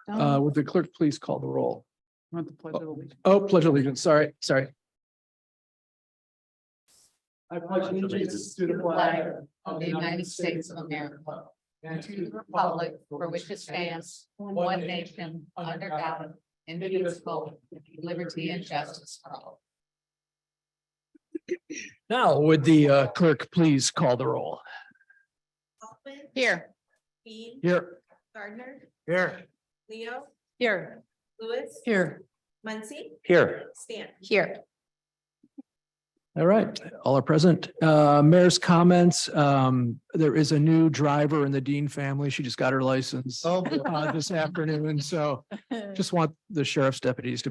Would the clerk please call the roll? Want the pledge of allegiance? Oh, pledge allegiance. Sorry. I pledge allegiance to the flag of the United States of America and to the republic for which it stands, one nation, under God, indivisible, with liberty and justice for all. Now, would the clerk please call the roll? Hoffman, Here. Bean, Here. Gardner, Here. Leo, Here. Lewis, Here. Muncy, Here. Stan. Here. All right, all are present. Mayor's comments. There is a new driver in the Dean family. She just got her license this afternoon. So just want the sheriff's deputies to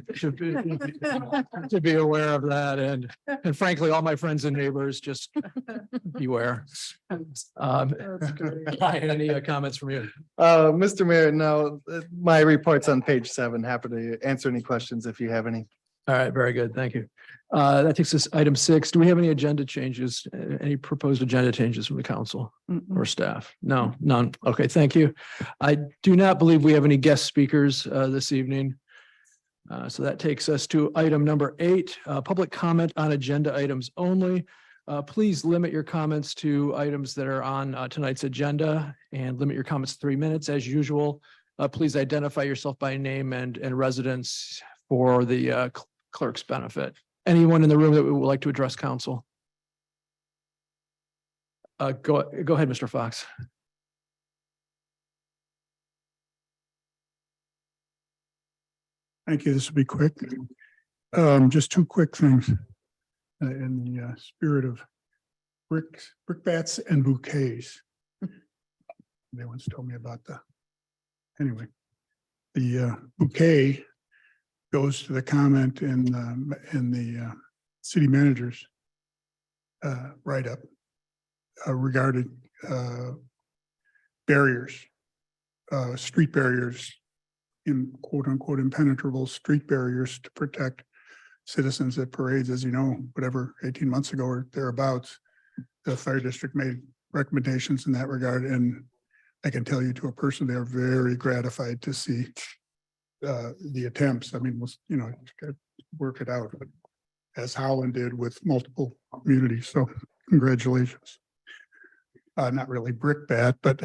be aware of that. And frankly, all my friends and neighbors, just beware. Any comments from you? Mr. Mayor, no, my report's on page 7. Happy to answer any questions if you have any. All right, very good. Thank you. That takes us item 6. Do we have any agenda changes, any proposed agenda changes from the council or staff? No, none. Okay, thank you. I do not believe we have any guest speakers this evening. So that takes us to item number 8, public comment on agenda items only. Please limit your comments to items that are on tonight's agenda and limit your comments to 3 minutes as usual. Please identify yourself by name and residence for the clerk's benefit. Anyone in the room that would like to address council? Go ahead, Mr. Fox. Thank you. This will be quick. Just 2 quick things. In the spirit of brickbats and bouquets. They once told me about anyway, the bouquet goes to the comment in the city manager's write-up regarding barriers, street barriers, in quote unquote impenetrable street barriers to protect citizens at parades. As you know, whatever, 18 months ago or thereabouts, the fire district made recommendations in that regard. And I can tell you to a person, they're very gratified to see the attempts. I mean, work it out, but as Holland did with multiple communities. So congratulations. Not really brickbat, but,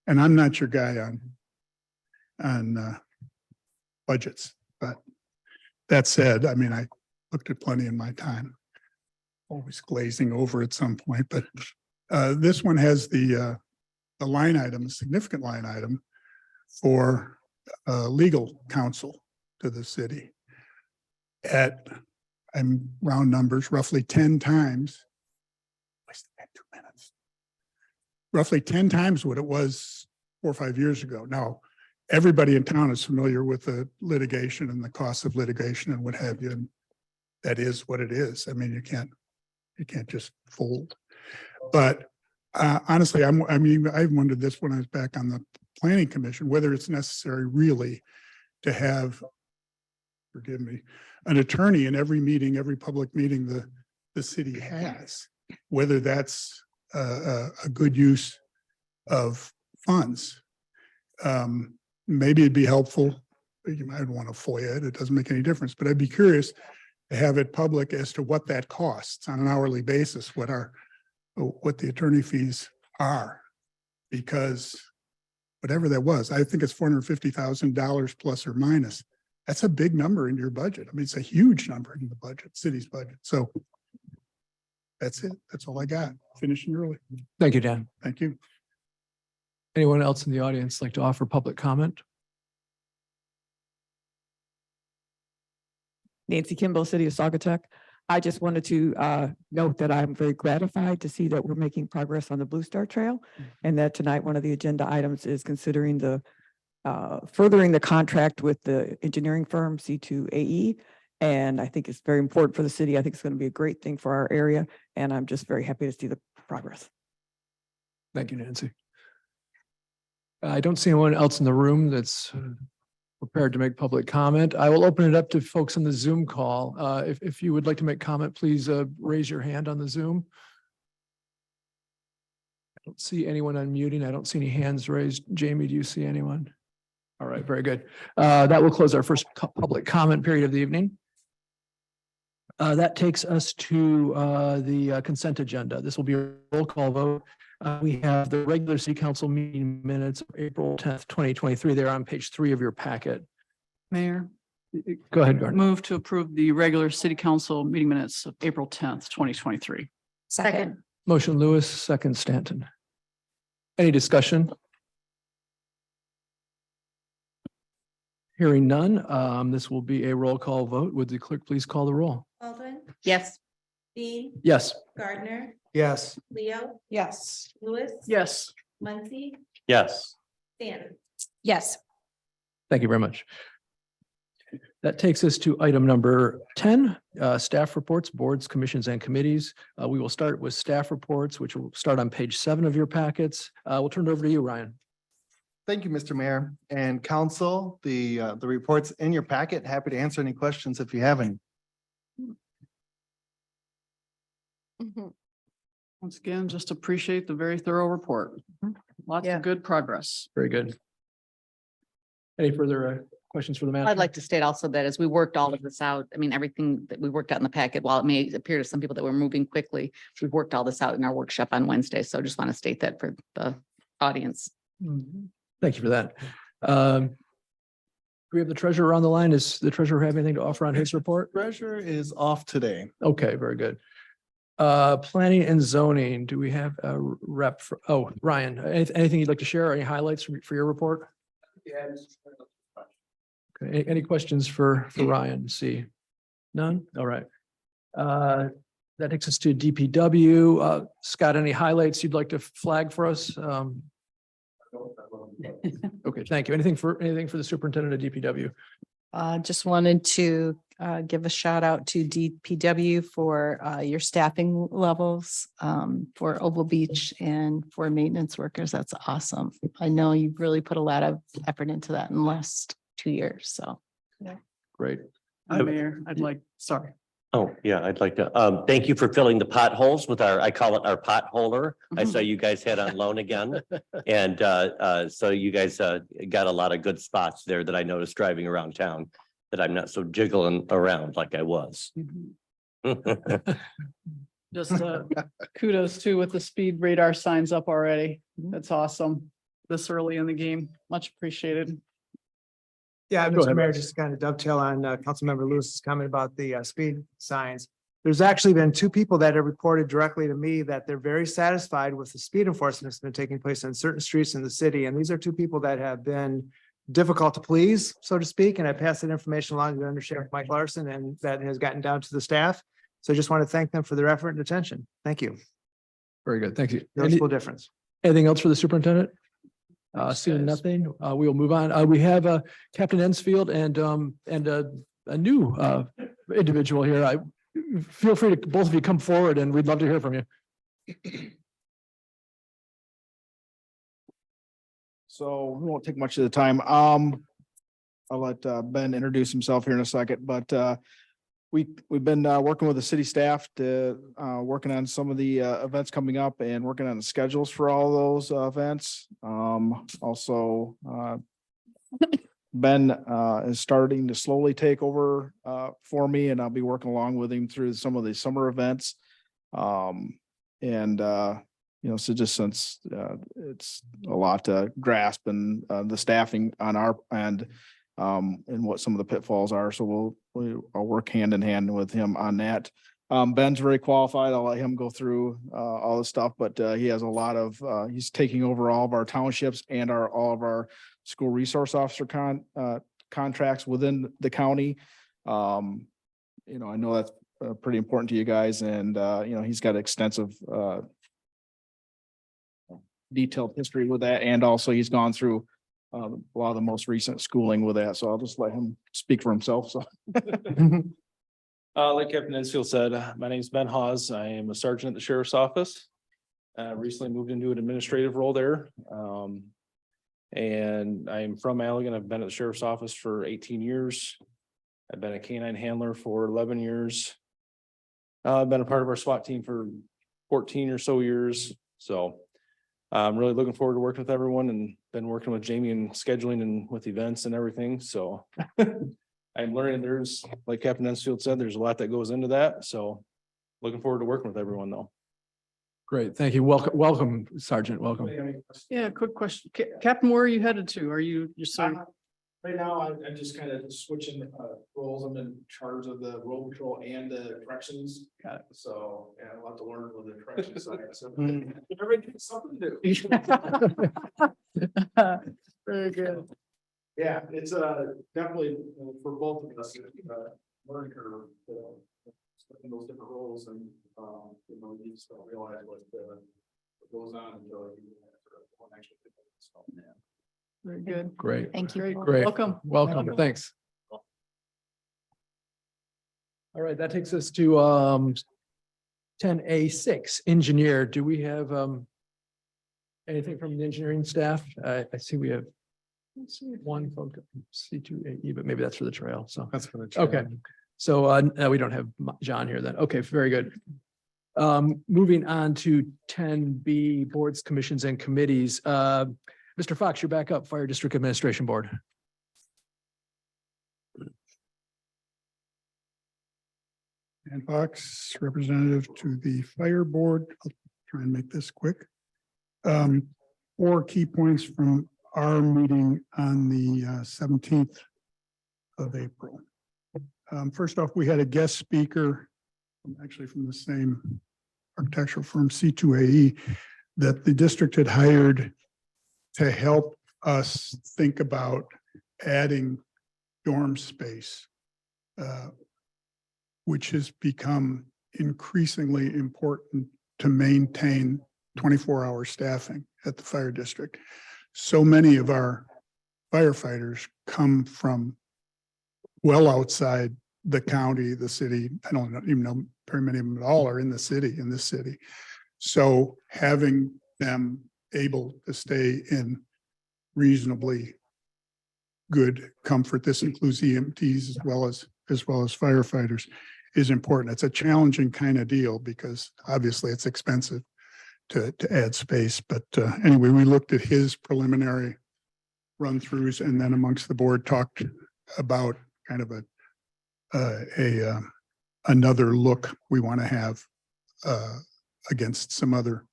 and I'm not your guy on budgets, but that said, I mean, I looked at plenty in my time, always glazing over at some point, but this one has the line item, a significant line item for legal counsel to the city at, I'm round numbers, roughly 10 times. Wasted that 2 minutes. Roughly 10 times what it was 4 or 5 years ago. Now, everybody in town is familiar with the litigation and the cost of litigation and what have you. And that is what it is. I mean, you can't just fold. But honestly, I've wondered this when I was back on the planning commission, whether it's necessary really to have, forgive me, an attorney in every meeting, every public meeting the city has, whether that's a good use of funds. Maybe it'd be helpful. You might want to FOIA it. It doesn't make any difference, but I'd be curious to have it public as to what that costs on an hourly basis, what the attorney fees are, because whatever that was, I think it's $450,000 plus or minus. That's a big number in your budget. I mean, it's a huge number in the budget, city's budget. So that's it. That's all I got. Finishing early. Thank you, Dan. Thank you. Anyone else in the audience like to offer public comment? Nancy Kimball, City of Saugatuck. I just wanted to note that I'm very gratified to see that we're making progress on the Blue Star Trail, and that tonight one of the agenda items is considering the furthering the contract with the engineering firm C2AE. And I think it's very important for the city. I think it's going to be a great thing for our area, and I'm just very happy to see the progress. Thank you, Nancy. I don't see anyone else in the room that's prepared to make public comment. I will open it up to folks on the Zoom call. If you would like to make comment, please raise your hand on the Zoom. Don't see anyone unmuting. I don't see any hands raised. Jamie, do you see anyone? All right, very good. That will close our first public comment period of the evening. That takes us to the consent agenda. This will be a roll call vote. We have the regular city council meeting minutes of April 10th, 2023. They're on page 3 of your packet. Mayor, Go ahead, Gordon. move to approve the regular city council meeting minutes of April 10th, 2023. Second. Motion Lewis, second Stanton. Any discussion? Hearing none, this will be a roll call vote. Would the clerk please call the roll? Baldwin, Yes. Dean, Yes. Gardner, Yes. Leo, Yes. Lewis. Yes. Muncy, Yes. Stanton. Yes. Thank you very much. That takes us to item number 10, staff reports, boards, commissions, and committees. We will start with staff reports, which will start on page 7 of your packets. We'll turn it over to you, Ryan. Thank you, Mr. Mayor and council. The reports in your packet. Happy to answer any questions if you have any. Once again, just appreciate the very thorough report. Lots Yeah. of good progress. Very good. Any further questions for the manager? I'd like to state also that as we worked all of this out, I mean, everything that we worked out in the packet, while it may appear to some people that we're moving quickly, we've worked all this out in our workshop on Wednesday. So I just want to state that for the audience. Thank you for that. Do we have the treasurer on the line? Does the treasurer have anything to offer on his report? Treasurer is off today. Okay, very good. Planning and zoning, do we have a rep for, Ryan, anything you'd like to share? Any highlights for your report? Okay, any questions for Ryan? See? None? All right. That takes us to DPW. Scott, any highlights you'd like to flag for us? Okay, thank you. Anything for the superintendent of DPW? Just wanted to give a shout out to DPW for your staffing levels for Oval Beach and for maintenance workers. That's awesome. I know you've really put a lot of effort into that in the last 2 years, so. Great. Mayor, I'd like, sorry. Oh, yeah, I'd like to, thank you for filling the potholes with I call it our potholer. I saw you guys had on loan again. And, so you guys, got a lot of good spots there that I noticed driving around town that I'm not so jiggling around like I was. Just kudos too with the speed radar signs up already. That's awesome. This early in the game. Much appreciated. Yeah, Go ahead, Mr. Mayor, Russ. just to kind of dovetail on Councilmember Lewis's comment about the speed signs. There's actually been 2 people that have reported directly to me that they're very satisfied with the speed enforcement that's been taking place on certain streets in the city. And these are 2 people that have been difficult to please, so to speak. And I passed that information along to Under Sheriff Mike Larson, and that has gotten down to the staff. So I just want to thank them for their effort and attention. Thank you. Very good. Thank you. Noticeable difference. Anything else for the superintendent? Seeing nothing, we will move on. We have Captain Ensfield and a new individual here. Feel free to both of you come forward and we'd love to hear from you. So we won't take much of the time. I'll let Ben introduce himself here in a second, but we've been working with the city staff to working on some of the events coming up and working on the schedules for all those events. Also, Ben is starting to slowly take over for me, and I'll be working along with him through some of the summer events. So just since it's a lot to grasp and the staffing on our end and what some of the pitfalls are. So I'll work hand in hand with him on that. Ben's very qualified. I'll let him go through all the stuff, but he has a lot of, he's taking over all of our townships and all of our school resource officer contracts within the county. I know that's pretty important to you guys, and he's got extensive detailed history with that, and also he's gone through a lot of the most recent schooling with that, so I'll just let him speak for himself, so. Like Captain Ensfield said, my name is Ben Hawes. I am a sergeant at the sheriff's office. Recently moved into an administrative role there. And I am from Allegan. I've been at the sheriff's office for 18 years. I've been a canine handler for 11 years. I've been a part of our SWAT team for 14 or so years. So I'm really looking forward to working with everyone and been working with Jamie and scheduling and with events and everything, so. I'm learning there's, like Captain Ensfield said, there's a lot that goes into that, so looking forward to working with everyone though. Great, thank you. Welcome, Sergeant, welcome. Yeah, quick question. Captain, where are you headed to? Are you're sorry? Right now, I'm just kind of switching roles. I'm in charge of the road patrol and the corrections. Got it. So, yeah, I'll have to learn with the corrections side. So Mm. everybody needs something to do. Very good. Yeah, it's definitely for both of us, learning curve, in those different roles and, you just don't realize what goes on until you. Actually. So, yeah. Very good. Great, Thank you. great. Welcome. Welcome, thanks. All right, that takes us to 10A6, engineer. Do we have anything from the engineering staff? I see we have let's see, one folks, C2AE, but maybe that's for the trail, so. That's for the. Okay, so no, we don't have John here then. Okay, very good. Moving on to 10B, boards, commissions, and committees. Mr. Fox, you're back up, Fire District Administration Board. Dan Fox, representative to the Fire Board. I'll try and make this quick. 4 key points from our meeting on the 17th of April. First off, we had a guest speaker, actually from the same architectural firm, C2AE, that the district had hired to help us think about adding dorm space, which has become increasingly important to maintain 24-hour staffing at the fire district. So many of our firefighters come from well outside the county, the city. I don't even know very many of them at all are in this city. So having them able to stay in reasonably good comfort, this includes EMTs as well as firefighters, is important. It's a challenging kind of deal because obviously it's expensive to add space. But anyway, we looked at his preliminary run throughs and then amongst the board talked about kind of another look we want to have against some other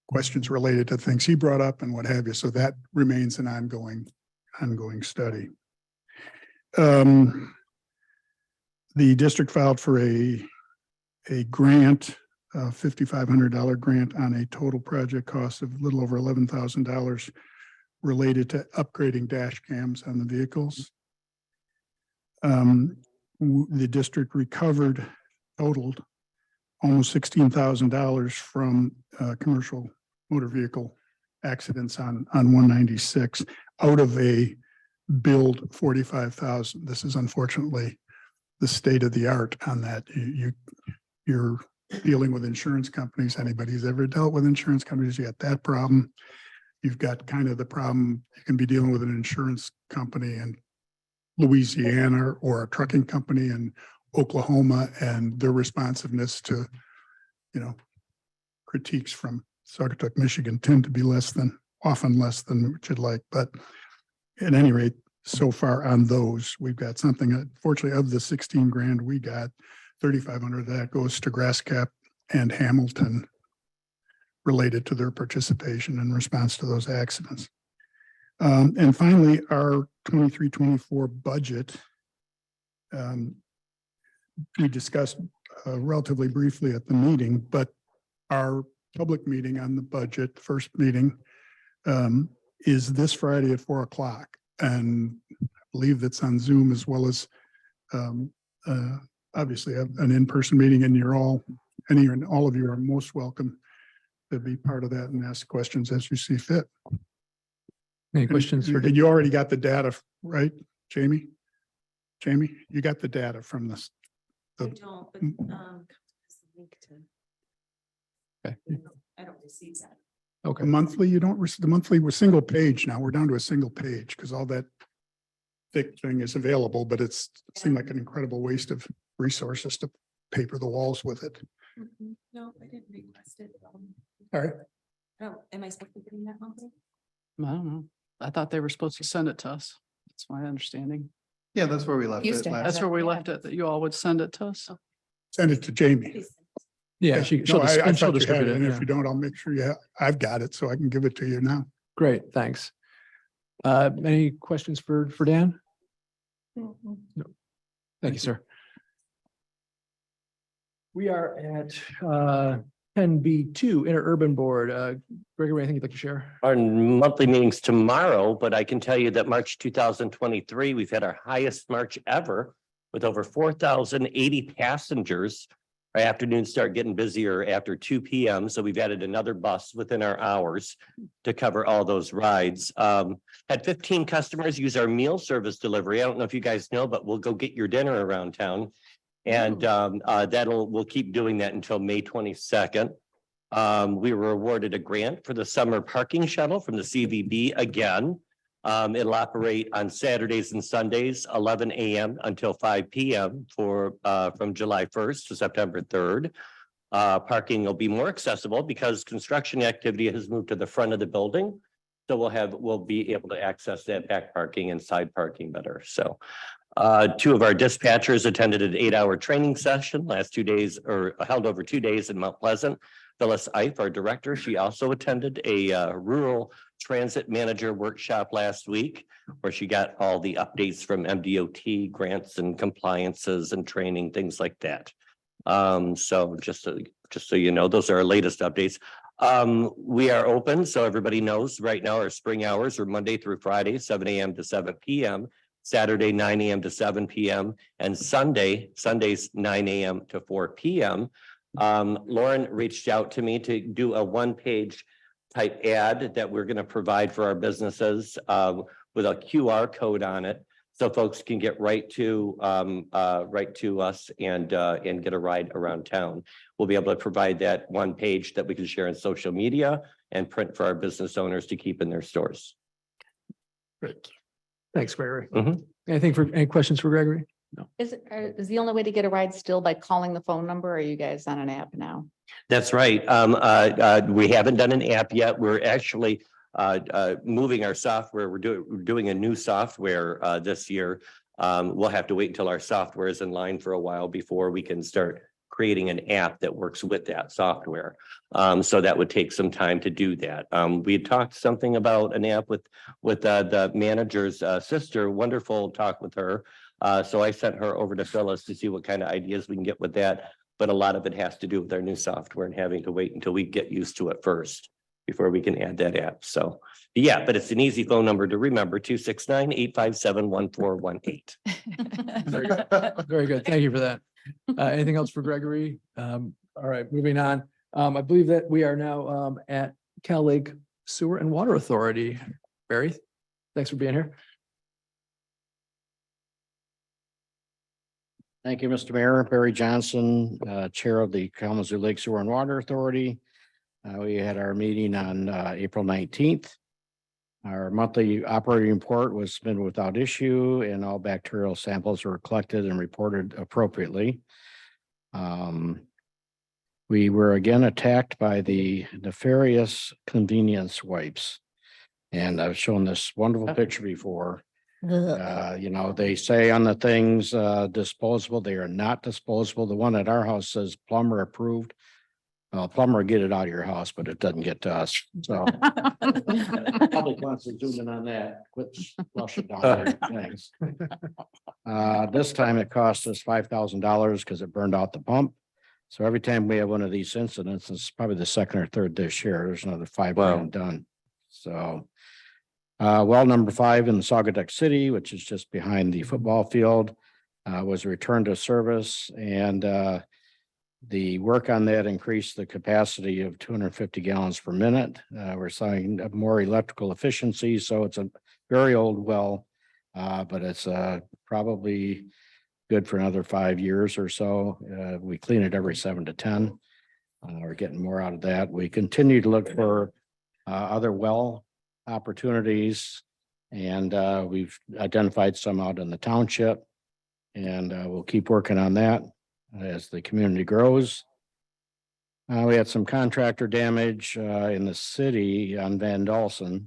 questions related to things he brought up and what have you. So that remains an ongoing study. The district filed for a grant, $5,500 grant on a total project cost of a little over $11,000 related to upgrading dash cams on the vehicles. The district totaled almost $16,000 from commercial motor vehicle accidents on 196 out of a billed 45,000. This is unfortunately the state of the art on that. You're dealing with insurance companies. Anybody who's ever dealt with insurance companies, you got that problem. You've got kind of the problem, you can be dealing with an insurance company in Louisiana or a trucking company in Oklahoma and their responsiveness to, critiques from Saugatuck, Michigan tend to be often less than what you'd like. But at any rate, so far on those, we've got something, unfortunately, of the 16 grand we got, 3,500 of that goes to Grasscap and Hamilton related to their participation in response to those accidents. And finally, our 23-24 budget, we discussed relatively briefly at the meeting, but our public meeting on the budget, the first meeting, is this Friday at 4 o'clock. And I believe that's on Zoom as well as obviously an in-person meeting, and all of you are most welcome to be part of that and ask questions as you see fit. Any questions? And you already got the data, right, Jamie? Jamie, you got the data from this. I don't, but link to. Okay. I don't receive that. Okay. The monthly, you don't, the monthly was single page now. We're down to a single page because all that thick thing is available, but it seemed like an incredible waste of resources to paper the walls with it. No, I didn't request it. All right. Oh, am I supposed to be getting that monthly? I don't know. I thought they were supposed to send it to us. That's my understanding. Yeah, that's where we left Used it to have last. That's where we Yeah. left it, that you all would send it to us. Send it to Jamie. Please. Yeah, No, she'll I she'll thought you had distribute it, it. and if Yeah. you don't, I'll make sure I've got it, so I can give it to you now. Great, thanks. Any questions for Dan? No. Thank you, sir. We are at 10B2 Interurban Board. Gregory, anything you'd like to share? Our monthly meetings tomorrow, but I can tell you that March 2023, we've had our highest March ever with over 4,080 passengers. Our afternoons start getting busier after 2 p.m. So we've added another bus within our hours to cover all those rides. Had 15 customers use our meal service delivery. I don't know if you guys know, but we'll go get your dinner around town. And we'll keep doing that until May 22nd. We were awarded a grant for the summer parking shuttle from the CVB again. It'll operate on Saturdays and Sundays, 11 a.m. until 5 p.m. from July 1st to September 3rd. Parking will be more accessible because construction activity has moved to the front of the building. So we'll be able to access that back parking and side parking better. So two of our dispatchers attended an 8-hour training session last 2 days, or held over 2 days in Mount Pleasant. Phyllis Ife, our director, she also attended a rural transit manager workshop last week where she got all the updates from MDOT grants and compliances and training, things like that. So just so you know, those are our latest updates. We are open, so everybody knows right now our spring hours are Monday through Friday, 7 a.m. to 7 p.m., Saturday, 9 a.m. to 7 p.m., and Sundays, 9 a.m. to 4 p.m. Lauren reached out to me to do a one-page type ad that we're going to provide for our businesses with a QR code on it, so folks can get right to us and get a ride around town. We'll be able to provide that one page that we can share in social media and print for our business owners to keep in their stores. Great. Thanks, Gregory. Mhm. Any questions for Gregory? Is the only way to get a ride still by calling the phone number? Or are you guys on an app now? That's right. We haven't done an app yet. We're actually moving our software. We're doing a new software this year. We'll have to wait until our software is in line for a while before we can start creating an app that works with that software. So that would take some time to do that. We had talked something about an app with the manager's sister. Wonderful talk with her. So I sent her over to Phyllis to see what kind of ideas we can get with that. But a lot of it has to do with our new software and having to wait until we get used to it first before we can add that app. So yeah, but it's an easy phone number to remember, 269-857-1418. Very good. Thank you for that. Anything else for Gregory? All right, moving on. I believe that we are now at Cal Lake Sewer and Water Authority. Barry, thanks for being here. Thank you, Mr. Mayor. Barry Johnson, Chair of the Kalamazoo Lake Sewer and Water Authority. We had our meeting on April 19th. Our monthly operating report was submitted without issue and all bacterial samples were collected and reported appropriately. We were again attacked by the nefarious convenience wipes. And I've shown this wonderful picture before. They say on the things disposable, they are not disposable. The one at our house says plumber approved. Plumber get it out of your house, but it doesn't get to us. So public wants to zoom in on that. Quit flushing down there. Thanks. This time it cost us $5,000 because it burned out the pump. So every time we have one of these incidents, it's probably the second or third this year. There's another $5,000 done. So well, number 5 in Saugatuck City, which is just behind the football field, was returned to service, and the work on that increased the capacity of 250 gallons per minute. We're seeing more electrical efficiency, so it's a very old well, but it's probably good for another 5 years or so. We clean it every 7 to 10. We're getting more out of that. We continue to look for other well opportunities, and we've identified some out in the township, and we'll keep working on that as the community grows. We had some contractor damage in the city on Van Dalsen.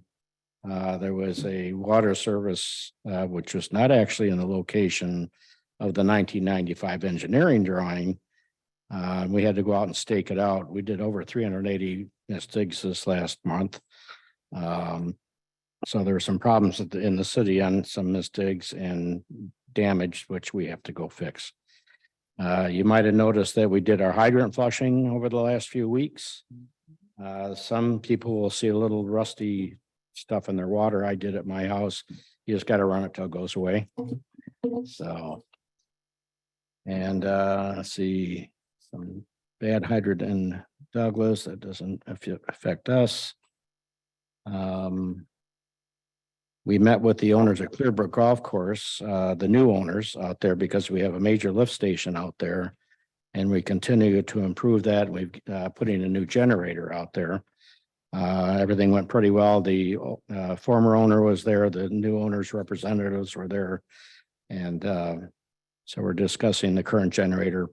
There was a water service which was not actually in the location of the 1995 engineering drawing. We had to go out and stake it out. We did over 380 mistigs this last month. So there were some problems in the city on some mistigs and damage, which we have to go fix. You might have noticed that we did our hydrant flushing over the last few weeks. Some people will see a little rusty stuff in their water. I did at my house. You just got to run it till it goes away. So. And let's see, some bad hydrant in Douglas that doesn't affect us. We met with the owners of Clearbrook Golf Course, the new owners out there, because we have a major lift station out there. And we continue to improve that. We've put in a new generator out there. Everything went pretty well. The former owner was there, the new owner's representatives were there. And so we're discussing the current generator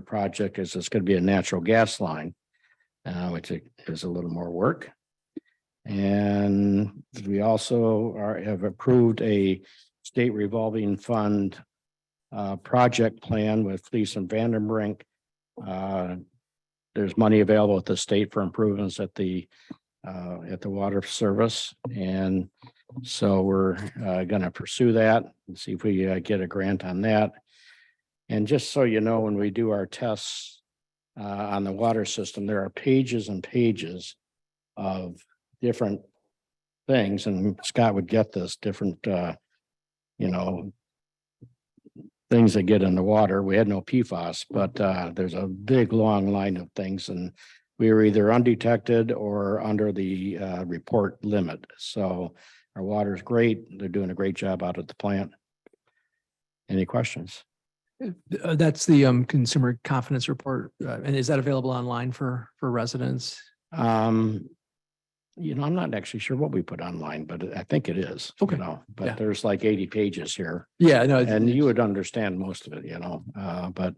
project. It's going to be a natural gas line, which is a little more work. And we also have approved a state revolving fund project plan with Fleece and Vandenbrink. There's money available at the state for improvements at the water service. And so we're going to pursue that and see if we get a grant on that. And just so you know, when we do our tests on the water system, there are pages and pages of different things, and Scott would get this, different, things that get in the water. We had no PFAS, but there's a big, long line of things, and we were either undetected or under the report limit. So our water is great. They're doing a great job out at the plant. Any questions? That's the consumer confidence report. And is that available online for residents? I'm not actually sure what we put online, but I think it is. Okay. But Yeah. there's like 80 pages here. Yeah, no. And you would understand most of it, but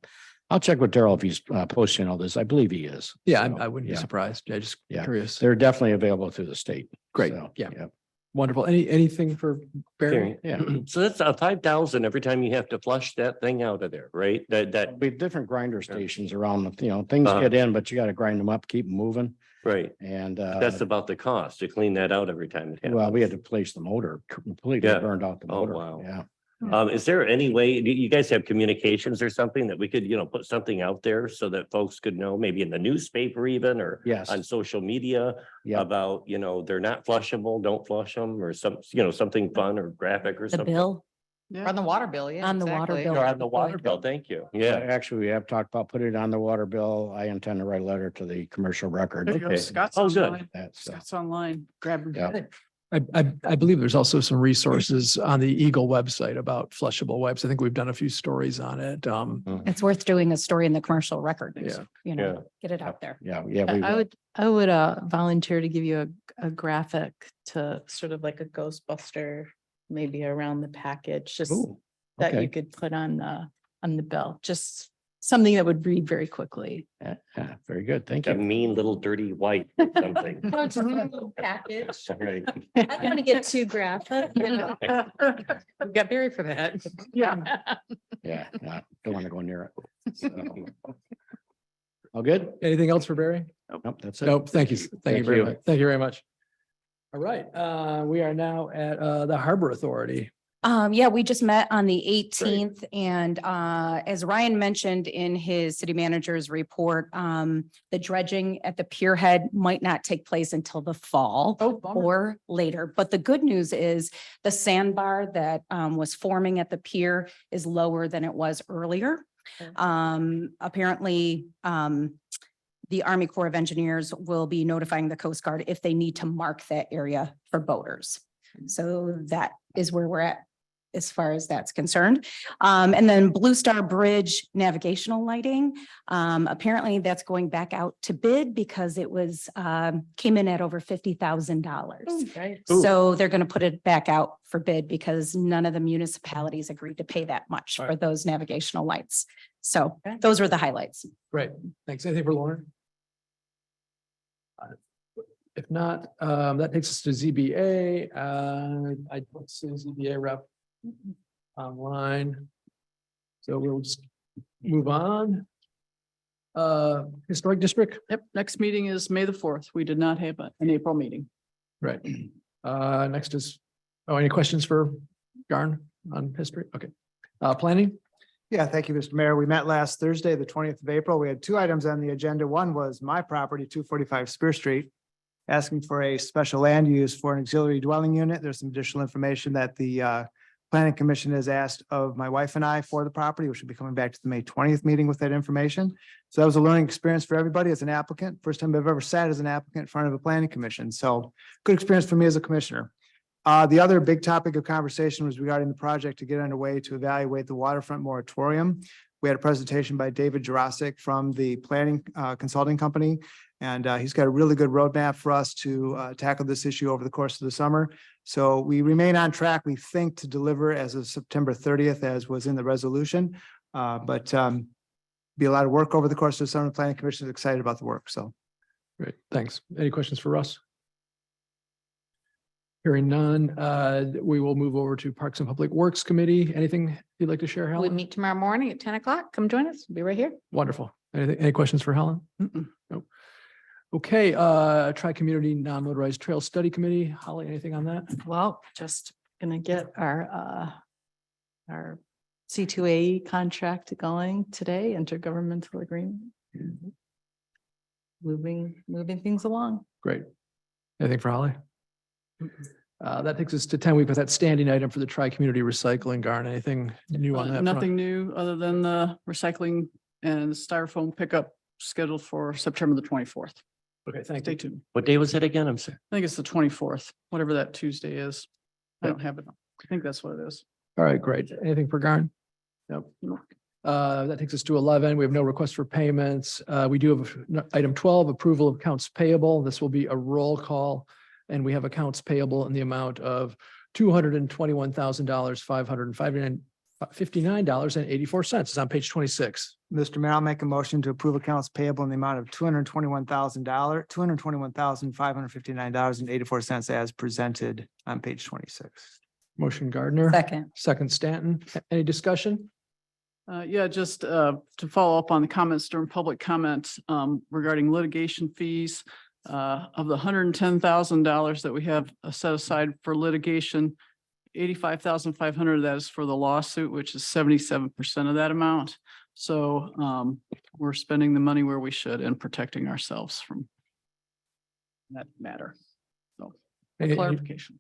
I'll check with Daryl if he's posting all this. I believe he is. Yeah, So, I wouldn't be yeah. surprised. Yeah, just Yeah. curious. They're definitely available through the state. Great. So, Yeah. Wonderful. Anything for Barry? Yeah. So that's 5,000 every time you have to flush that thing out of there, right? That, We have different grinder stations around, things Uh-huh. get in, but you got to grind them up, keep them moving. right. And That's about the cost to clean that out every time it happens. well, we had to place the motor, completely Yeah. burned out the Oh, motor. wow. Yeah. Is there any way, do you guys have communications or something that we could, put something out there so that folks could know, maybe in the newspaper even, or Yes. on social media Yeah. about, they're not flushable, don't flush them, or something fun or graphic or The something? bill On the water bill, yeah. on the water exactly. bill. Or on the water bill, thank you. Yeah. Actually, we have talked about putting it on the water bill. I intend to write a letter to the commercial record. There you go. Okay. Scott's Oh, good. online. That's, Scott's online. Grab him. Yeah. I believe there's also some resources on the Eagle website about flushable wipes. I think we've done a few stories on it. It's worth doing a story in the commercial record. Yeah. Yeah. Get it out there. yeah, I would volunteer to give you a graphic to sort of like a Ghostbuster, maybe around the package, just Ooh, that okay. you could put on the bill, just something that would read very quickly. Yeah, very good. Thank A you. mean little dirty white or something. No, it's a little package. Right. I don't want to get too graphic, We got Barry for that. Yeah. Yeah, no, don't want to go near it. So. All good? Anything else for Barry? Nope, that's it. Nope. Thank you. Thank you Thank very you. much. Thank you very much. All right, we are now at the Harbor Authority. Yeah, we just met on the 18th and as Ryan mentioned in his city manager's report, the dredging at the pier head might not take place until the fall or later. But the good news is the sandbar that was forming at the pier is lower than it was earlier. Apparently, the Army Corps of Engineers will be notifying the Coast Guard if they need to mark that area for boaters. So that is where we're at as far as that's concerned. And then Blue Star Bridge navigational lighting, apparently that's going back out to bid because it was, came in at over $50,000. So they're going to put it back out for bid because none of the municipalities agreed to pay that much for those navigational lights. So those were the highlights. Great. Thanks. Anything for Lauren? If not, that takes us to ZBA. I don't see ZBA rep online. So we'll just move on. Historic District, Yep, next meeting is May the 4th. We did not have an April meeting. right. Next is, any questions for Garn on history? Okay. Planning? Yeah, thank you, Mr. Mayor. We met last Thursday, the 20th of April. We had two items on the agenda. One was my property, 245 Spear Street, asking for a special land use for an auxiliary dwelling unit. There's some additional information that the Planning Commission has asked of my wife and I for the property, which will be coming back to the May 20th meeting with that information. So that was a learning experience for everybody as an applicant. First time I've ever sat as an applicant in front of a planning commission. So good experience for me as a commissioner. The other big topic of conversation was regarding the project to get underway to evaluate the waterfront moratorium. We had a presentation by David Jurasik from the planning consulting company. And he's got a really good roadmap for us to tackle this issue over the course of the summer. So we remain on track, we think, to deliver as of September 30th, as was in the resolution. But be a lot of work over the course of the summer. The Planning Commission is excited about the work, so. Great, thanks. Any questions for Russ? Hearing none, we will move over to Parks and Public Works Committee. Anything you'd like to share, We Helen? meet tomorrow morning at 10 o'clock. Come join us. We'll be right here. Wonderful. Any questions for Helen? Nope. Okay, Tri-Community Non-Motorized Trail Study Committee. Holly, anything on that? Well, just gonna get our C2A contract going today, intergovernmental agreement. Moving things along. Great. Anything for Holly? That takes us to 10 week with that standing item for the Tri-Community Recycling. Garn, anything new on that? front? Nothing new other than the recycling and styrofoam pickup scheduled for September the 24th. Okay, thank Stay you. tuned. What day was it again? I'm sorry. I think it's the 24th, whatever that Tuesday is. I Yep. don't have it. I think that's what it is. All right, great. Anything for Garn? Nope. That takes us to 11. We have no requests for payments. We do have item 12, approval of accounts payable. This will be a roll call. And we have accounts payable in the amount of $221,559 $59.84. It's on page 26. Mr. Mayor, I'll make a motion to approve accounts payable in the amount of $221,559.84 as presented on page 26. Motion Gardner. Second. Second Stanton. Any discussion? Yeah, just to follow up on the comments during public comment regarding litigation fees. Of the $110,000 that we have set aside for litigation, 85,500 of that is for the lawsuit, which is 77% of that amount. So we're spending the money where we should and protecting ourselves from that matter. So clarification.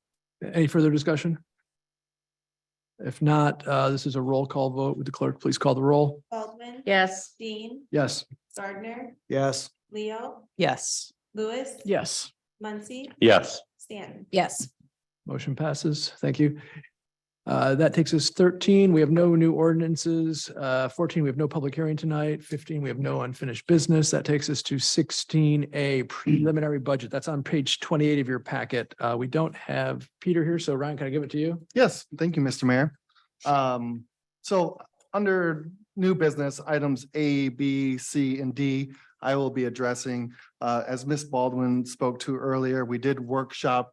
Any further discussion? If not, this is a roll call vote. Would the clerk please call the roll? Baldwin. Yes. Dean, Yes. Gardner, Yes. Leo, Yes. Lewis. Yes. Muncy, Yes. Stanton. Yes. Motion passes. Thank you. That takes us 13. We have no new ordinances. 14, we have no public hearing tonight. 15, we have no unfinished business. That takes us to 16A, preliminary budget. That's on page 28 of your packet. We don't have Peter here, so Ryan, can I give it to you? Yes, thank you, Mr. Mayor. So under new business, items A, B, C, and D, I will be addressing, as Ms. Baldwin spoke to earlier, we did workshop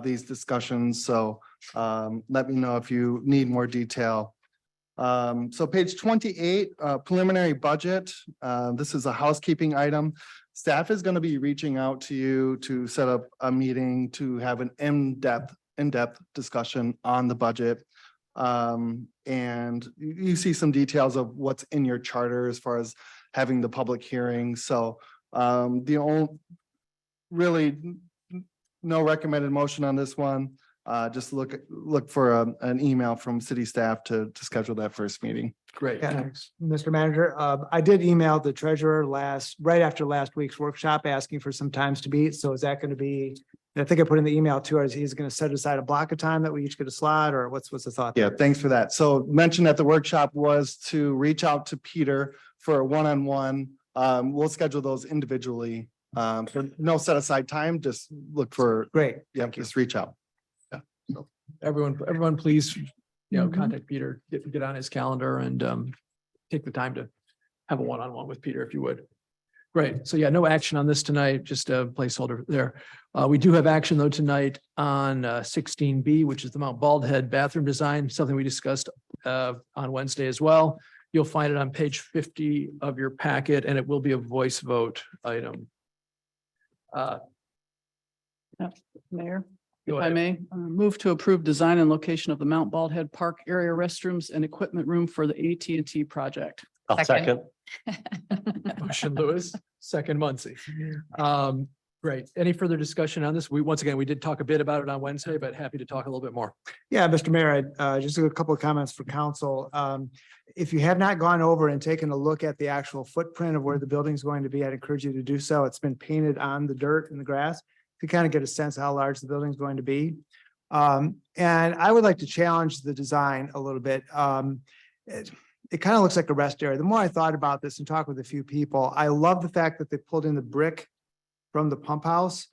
these discussions, so let me know if you need more detail. So page 28, preliminary budget. This is a housekeeping item. Staff is going to be reaching out to you to set up a meeting to have an in-depth discussion on the budget. And you see some details of what's in your charter as far as having the public hearing. So the only really no recommended motion on this one. Just look for an email from city staff to schedule that first meeting. Great, Yeah. thanks. Mr. Manager, I did email the treasurer right after last week's workshop, asking for some times to meet. So is that going to be, and I think I put in the email too, is he's going to set aside a block of time that we each get a slot, or what's the thought? Yeah, there? thanks for that. So mentioned at the workshop was to reach out to Peter for a one-on-one. We'll schedule those individually. For no set aside time, just look for, Great. yeah, just reach out. Everyone, please, contact Peter, get on his calendar and take the time to have a one-on-one with Peter if you would. Great. So yeah, no action on this tonight, just a placeholder there. We do have action though tonight on 16B, which is the Mount Baldhead bathroom design, something we discussed on Wednesday as well. You'll find it on page 50 of your packet, and it will be a voice vote item. Mayor, if Go I ahead. may, move to approve design and location of the Mount Baldhead Park area restrooms and equipment room for the AT&T project. I'll Second. second. Motion Lewis, second Muncy. Great. Any further discussion on this? Once again, we did talk a bit about it on Wednesday, but happy to talk a little bit more. Yeah, Mr. Mayor, just a couple of comments for council. If you have not gone over and taken a look at the actual footprint of where the building is going to be, I'd encourage you to do so. It's been painted on the dirt and the grass to kind of get a sense of how large the building is going to be. And I would like to challenge the design a little bit. It kind of looks like a rest area. The more I thought about this and talked with a few people, I love the fact that they pulled in the brick from the pump house,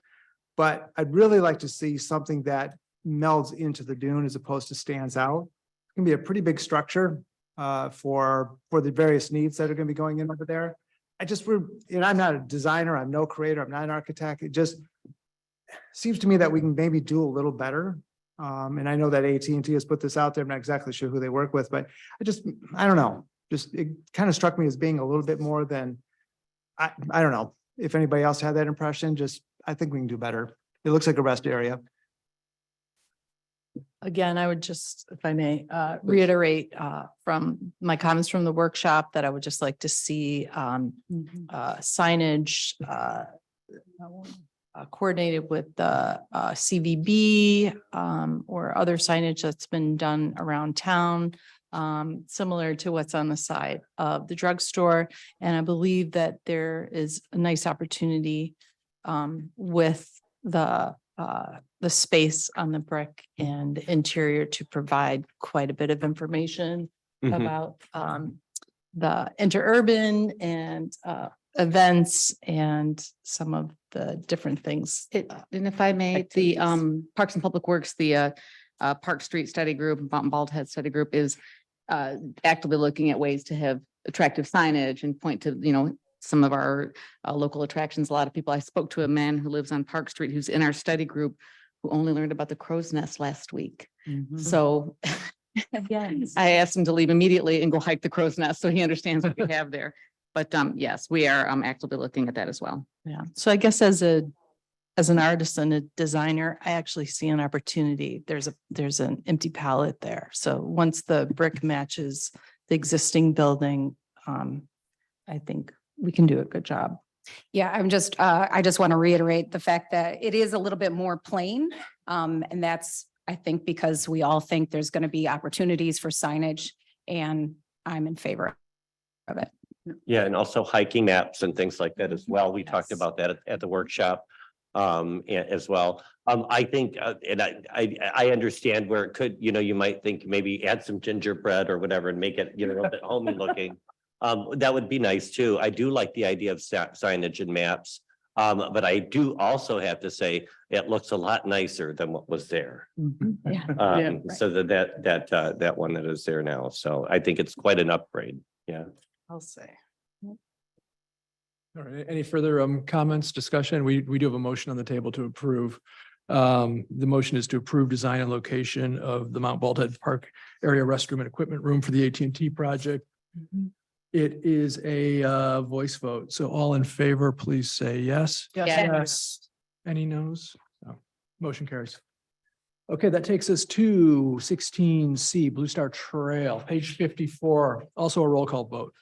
but I'd really like to see something that melds into the dune as opposed to stands out. It's gonna be a pretty big structure for the various needs that are gonna be going in over there. I'm not a designer, I'm no creator, I'm not an architect. It just seems to me that we can maybe do a little better. And I know that AT&T has put this out there. I'm not exactly sure who they work with, but I don't know. It kind of struck me as being a little bit more than, I don't know. If anybody else had that impression, I think we can do better. It looks like a rest area. Again, I would just, if I may, reiterate from my comments from the workshop that I would just like to see signage coordinated with the CVB or other signage that's been done around town, similar to what's on the side of the drugstore. And I believe that there is a nice opportunity with the space on the brick and interior to provide quite a bit of information Mhm. about the interurban and events and some of the different things. And if I may, the activities. Parks and Public Works, the Park Street Study Group, Mountain Baldhead Study Group is actively looking at ways to have attractive signage and point to, some of our local attractions. A lot of people, I spoke to a man who lives on Park Street, who's in our study group, who only learned about the crow's nest last week. So Yes. I asked him to leave immediately and go hike the crow's nest, so he understands what we have there. But yes, we are actively looking at that as well. Yeah. So I guess as an artist and a designer, I actually see an opportunity. There's an empty palette there. So once the brick matches the existing building, I think we can do a good job. Yeah, I just want to reiterate the fact that it is a little bit more plain. And that's, I think, because we all think there's going to be opportunities for signage, and I'm in favor of it. Yeah, and also hiking maps and things like that as well. We talked Yes. about that at the workshop as well. I think, and I understand where it could, you might think maybe add some gingerbread or whatever and make it, a little bit homey looking. That would be nice too. I do like the idea of signage and maps. But I do also have to say, it looks a lot nicer than what was there. Yeah. So that one that is there now. So I think it's quite an upgrade. Yeah. I'll say. All right. Any further comments, discussion? We do have a motion on the table to approve. The motion is to approve design and location of the Mount Baldhead Park area restroom and equipment room for the AT&T project. It is a voice vote. So all in favor, please say yes. Yes. Any noes? No. Motion carries. Okay, that takes us to 16C, Blue Star Trail, page 54, also a roll call vote.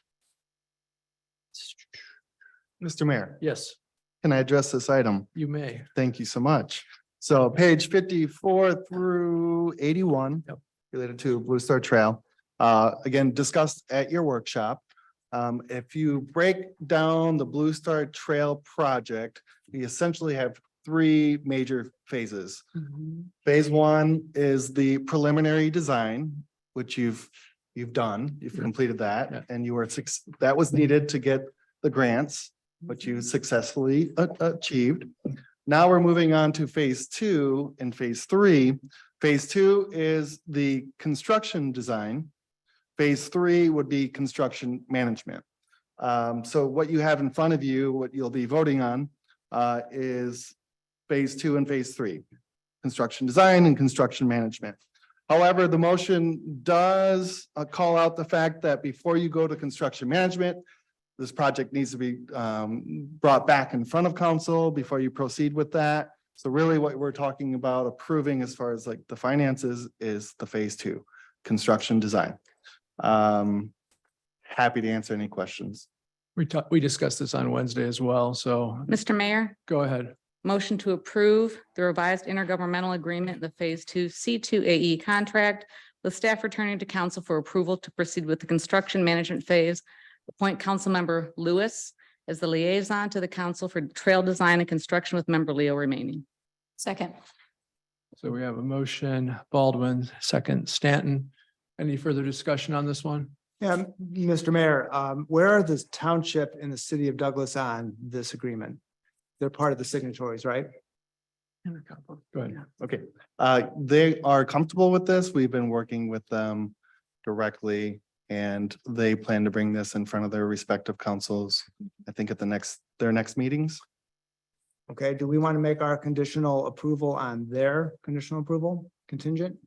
Mr. Mayor, Yes, can I address this item? you may. Thank you so much. So page 54 through 81 Yep. related to Blue Star Trail. Again, discussed at your workshop. If you break down the Blue Star Trail project, we essentially have three major phases. Phase one is the preliminary design, which you've done, you've completed Yeah. that, and that was needed to get the grants, which you successfully achieved. Now we're moving on to phase two and phase three. Phase two is the construction design. Phase three would be construction management. So what you have in front of you, what you'll be voting on is phase 2 and phase 3, construction design and construction management. However, the motion does call out the fact that before you go to construction management, this project needs to be brought back in front of council before you proceed with that. So really what we're talking about approving as far as like the finances is the phase 2, construction design. Happy to answer any questions. We discussed this on Wednesday as well, so Mr. Mayor, go ahead. motion to approve the revised intergovernmental agreement, the Phase 2 C2AE contract with staff returning to council for approval to proceed with the construction management phase. Appoint Councilmember Lewis as the liaison to the council for trail design and construction with Member Leo remaining. Second. So we have a motion, Baldwin, second Stanton. Any further discussion on this one? Yeah, Mr. Mayor, where are the township and the city of Douglas on this agreement? They're part of the signatories, right? Go ahead. Okay, they are comfortable with this. We've been working with them directly and they plan to bring this in front of their respective councils, I think at their next meetings. Okay, do we want to make our conditional approval on their conditional approval contingent?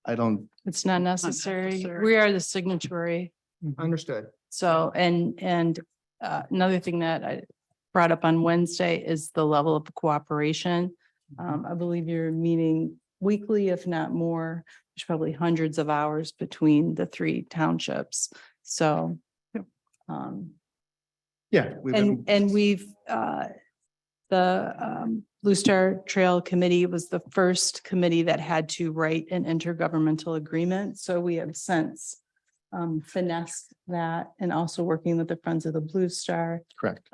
I don't, It's not necessary. necessary. We are the signatory. Understood. So, and another thing that I brought up on Wednesday is the level of cooperation. I believe you're meeting weekly, if not more. There's probably hundreds of hours between the 3 townships. So, yeah. and we've, the Blue Star Trail Committee was the first committee that had to write an intergovernmental agreement. So we have since finessed that and also working with the Friends of the Blue Star. Correct.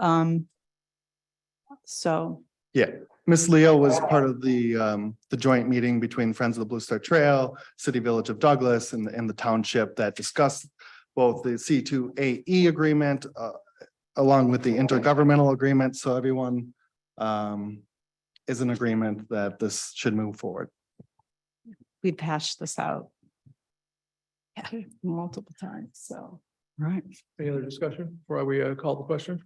So, Yeah, Miss Leo was part of the joint meeting between Friends of the Blue Star Trail, City Village of Douglas and the township that discussed both the C2AE agreement along with the intergovernmental agreement. So everyone is in agreement that this should move forward. we've hashed this out multiple times, so. Right. Any other discussion before we call the question?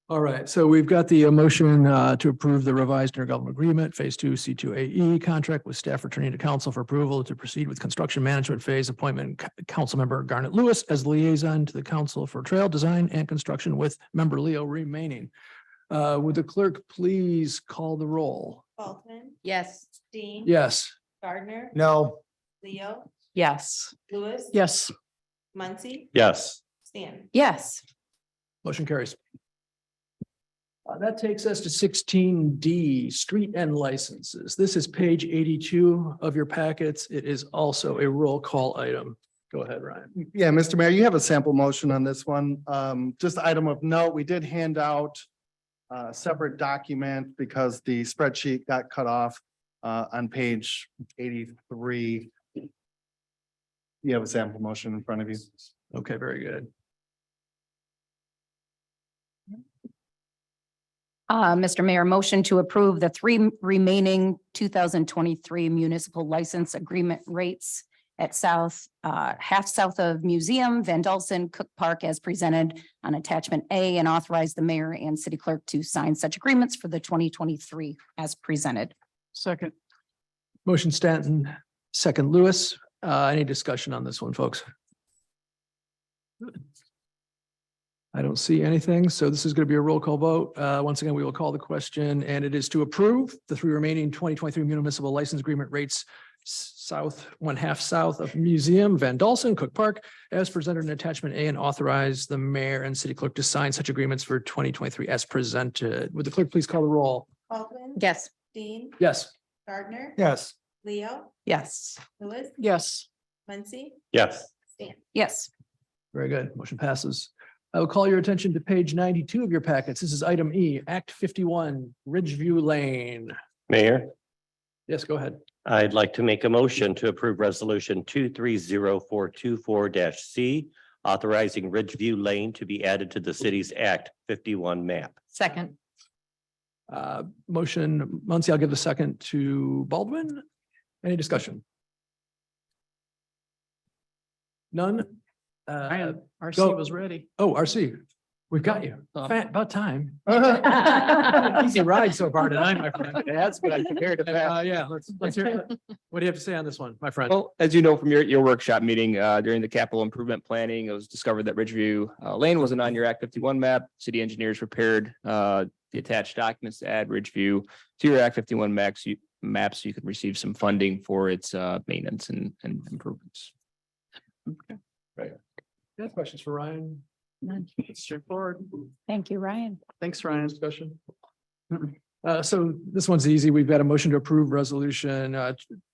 All right, so we've got the motion to approve the revised intergovernmental agreement, phase 2 C2AE contract with staff returning to council for approval to proceed with construction management phase appointment. Councilmember Garnet Lewis as liaison to the council for trail design and construction with member Leo remaining. Would the clerk please call the roll? Baldwin, Yes. Dean. Yes. Gardner. No. Leo, Yes. Lewis. Yes. Muncy, Yes. Stan. Yes. Motion carries. That takes us to 16D, street end licenses. This is page 82 of your packets. It is also a roll call item. Go ahead, Ryan. Yeah, Mr. Mayor, you have a sample motion on this one. Just item of note, we did hand out a separate document because the spreadsheet got cut off on page 83. You have a sample motion in front of you. Okay, very good. Mr. Mayor, motion to approve the 3 remaining 2023 municipal license agreement rates at half south of Museum, Van Dalsen, Cook Park as presented on attachment A, and authorize the mayor and city clerk to sign such agreements for the 2023 as presented. Second. Motion Stanton, second Lewis. Any discussion on this one, folks? I don't see anything, so this is going to be a roll call vote. Once again, we will call the question, and it is to approve the 3 remaining 2023 municipal license agreement rates half south of Museum, Van Dalsen, Cook Park, as presented in attachment A, and authorize the mayor and city clerk to sign such agreements for 2023 as presented. Would the clerk please call the roll? Baldwin. Yes. Dean. Yes. Gardner. Yes. Leo, Yes. Lewis, Yes. Muncy, Yes. Stan. Yes. Very good. Motion passes. I will call your attention to page 92 of your packets. This is item E, Act 51, Ridgeview Lane. Mayor, Yes, go ahead. I'd like to make a motion to approve resolution 230424-C, authorizing Ridgeview Lane to be added to the city's Act 51 map. Second. Motion, Muncy, I'll give the second to Baldwin. Any discussion? None? Ryan, RC go. was ready. Oh, RC, we've got you. Oh. About time. Easy ride so far tonight, my friend. That's good. I compared to that. Yeah, let's hear it. What do you have to say on this one, my friend? Well, as you know from your workshop meeting, during the capital improvement planning, it was discovered that Ridgeview Lane wasn't on your Act 51 map. City engineers prepared the attached documents to add Ridgeview to your Act 51 maps, so you could receive some funding for its maintenance and improvements. Any questions for Ryan? None. It's straightforward. Thank you, Ryan. Thanks, Ryan. Discussion? So this one's easy. We've got a motion to approve resolution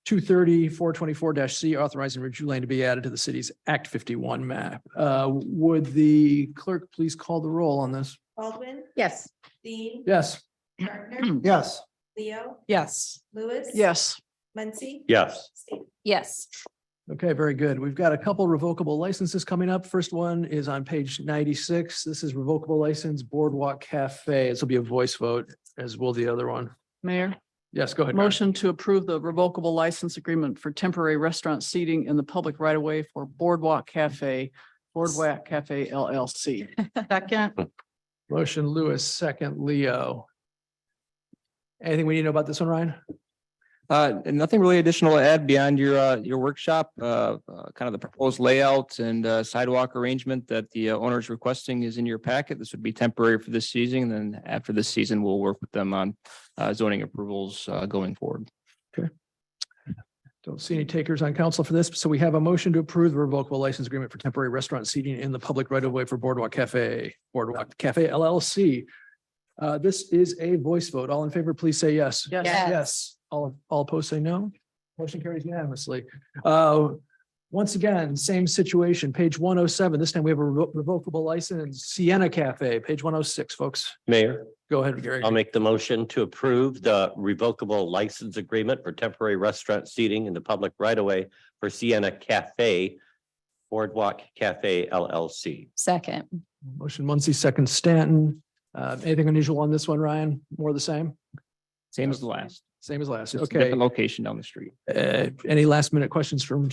230-424-C authorizing Ridgeview Lane to be added to the city's Act 51 map. Would the clerk please call the roll on this? Baldwin, Yes. Dean. Yes. Gardner, Yes. Leo, Yes. Lewis. Yes. Muncy. Yes. State. Yes. Okay, very good. We've got a couple revocable licenses coming up. First one is on page 96. This is revocable license Boardwalk Cafe. This will be a voice vote, as will the other one. Mayor, Yes, go ahead. Karen. motion to approve the revocable license agreement for temporary restaurant seating in the public right of way for Boardwalk Cafe LLC. Second. Motion Lewis, second Leo. Anything we need to know about this one, Ryan? And nothing really additional to add beyond your workshop, kind of the proposed layout and sidewalk arrangement that the owner is requesting is in your packet. This would be temporary for this season. And then after this season, we'll work with them on zoning approvals going forward. Don't see any takers on council for this. So we have a motion to approve the revocable license agreement for temporary restaurant seating in the public right of way for Boardwalk Cafe LLC. This is a voice vote. All in favor, please say yes. Yes. Yes. All opposed say no. Motion carries unanimously. Once again, same situation, page 107. This time we have a revocable license, Sienna Cafe, page 106, folks. Mayor, Go ahead, Gary. I'll make the motion to approve the revocable license agreement for temporary restaurant seating in the public right of way for Sienna Cafe, Boardwalk Cafe LLC. Second. Motion Muncy, second Stanton. Anything unusual on this one, Ryan? More of the same? Same as the last. Same as last. Just a Okay. different location down the street. Any last minute questions from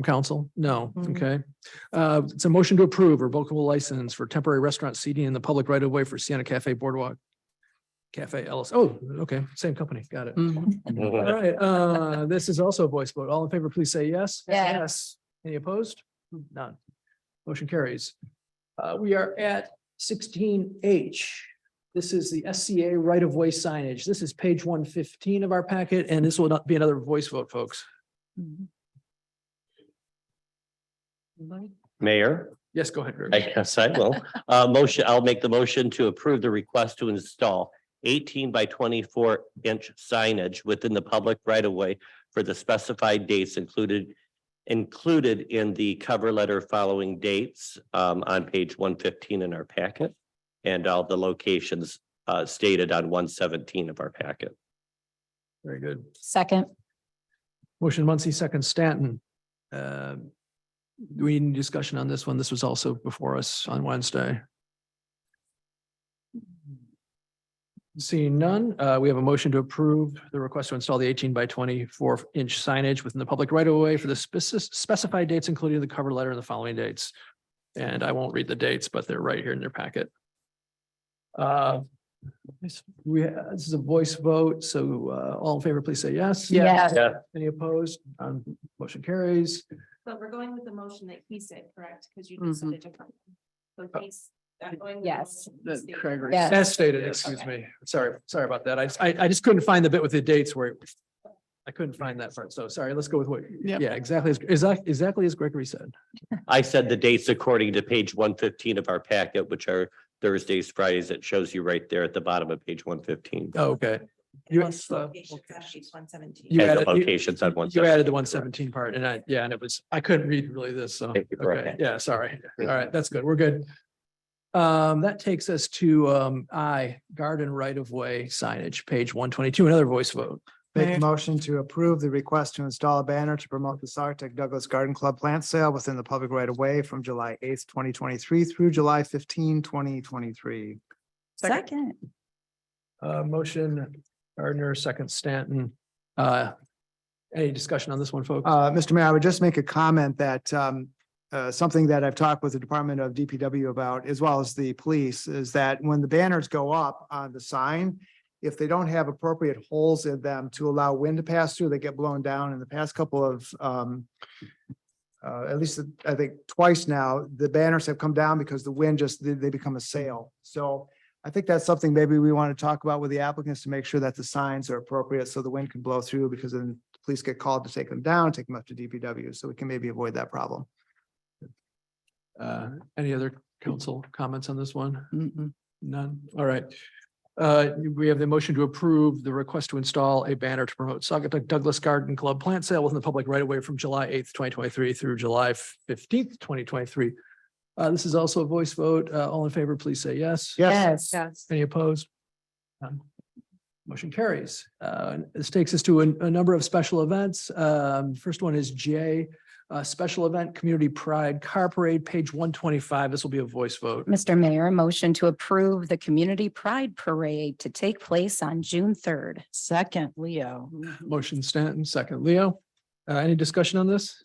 council? No. Mhm. Okay. It's a motion to approve revocable license for temporary restaurant seating in the public right of way for Sienna Cafe Boardwalk. Cafe LLC. Oh, okay. Same company. Got it. Mhm. All right. This is also a voice vote. All in favor, please say yes. Yes. Any opposed? None. Motion carries. We are at 16H. This is the SCA right-of-way signage. This is page 115 of our packet, and this will not be another voice vote, folks. Mayor, Yes, go ahead, Greg. I guess I will. I'll make the motion to approve the request to install 18 by 24 inch signage within the public right of way for the specified dates included in the cover letter following dates on page 115 in our packet. And all the locations stated on 117 of our packet. Very good. Second. Motion Muncy, second Stanton. Do we need any discussion on this one? This was also before us on Wednesday. Seeing none, we have a motion to approve the request to install the 18 by 24 inch signage within the public right of way for the specified dates, including the cover letter and the following dates. And I won't read the dates, but they're right here in their packet. This is a voice vote, so all in favor, please say yes. Yes. Yeah. Any opposed? Motion carries. But we're going with the motion that he said, correct? Because you just said it differently. So he's going. Yes. That Craig. Yes. As stated, excuse me. Sorry about that. I just couldn't find the bit with the dates where I couldn't find that part. So sorry, let's go with what, Yep. yeah, exactly as Gregory said. I said the dates according to page 115 of our packet, which are Thursdays, Fridays. It shows you right there at the bottom of page 115. Oh, okay. You Locations on page 117. You And the added- locations on you 117. added the 117 part and and it was, I couldn't read really this, so. Thank you for Okay, that. yeah, sorry. All right, that's good. We're good. That takes us to garden right of way signage, page 122, another voice vote. Make a motion to approve the request to install a banner to promote the Saugatuck Douglas Garden Club plant sale within the public right of way from July 8th, 2023 through July 15, 2023. Second. Motion Gardner, second Stanton. Any discussion on this one, folks? Mr. Mayor, I would just make a comment that something that I've talked with the Department of DPW about, as well as the police, is that when the banners go up on the sign, if they don't have appropriate holes in them to allow wind to pass through, they get blown down. In the past couple of, at least I think twice now, the banners have come down because the wind just, they become a sail. So I think that's something maybe we want to talk about with the applicants to make sure that the signs are appropriate so the wind can blow through, because then the police get called to take them down, take them up to DPW. So we can maybe avoid that problem. Any other council comments on this one? Mm-mm. None. All right. We have the motion to approve the request to install a banner to promote Saugatuck Douglas Garden Club plant sale within the public right of way from July 8th, 2023 through July 15th, 2023. This is also a voice vote. All in favor, please say yes. Yes. Yes. Any opposed? None. Motion carries. This takes us to a number of special events. First one is J, special event, Community Pride Car Parade, page 125. This will be a voice vote. Mr. Mayor, motion to approve the Community Pride Parade to take place on June 3rd. Second, Leo. Motion Stanton, second Leo. Any discussion on this?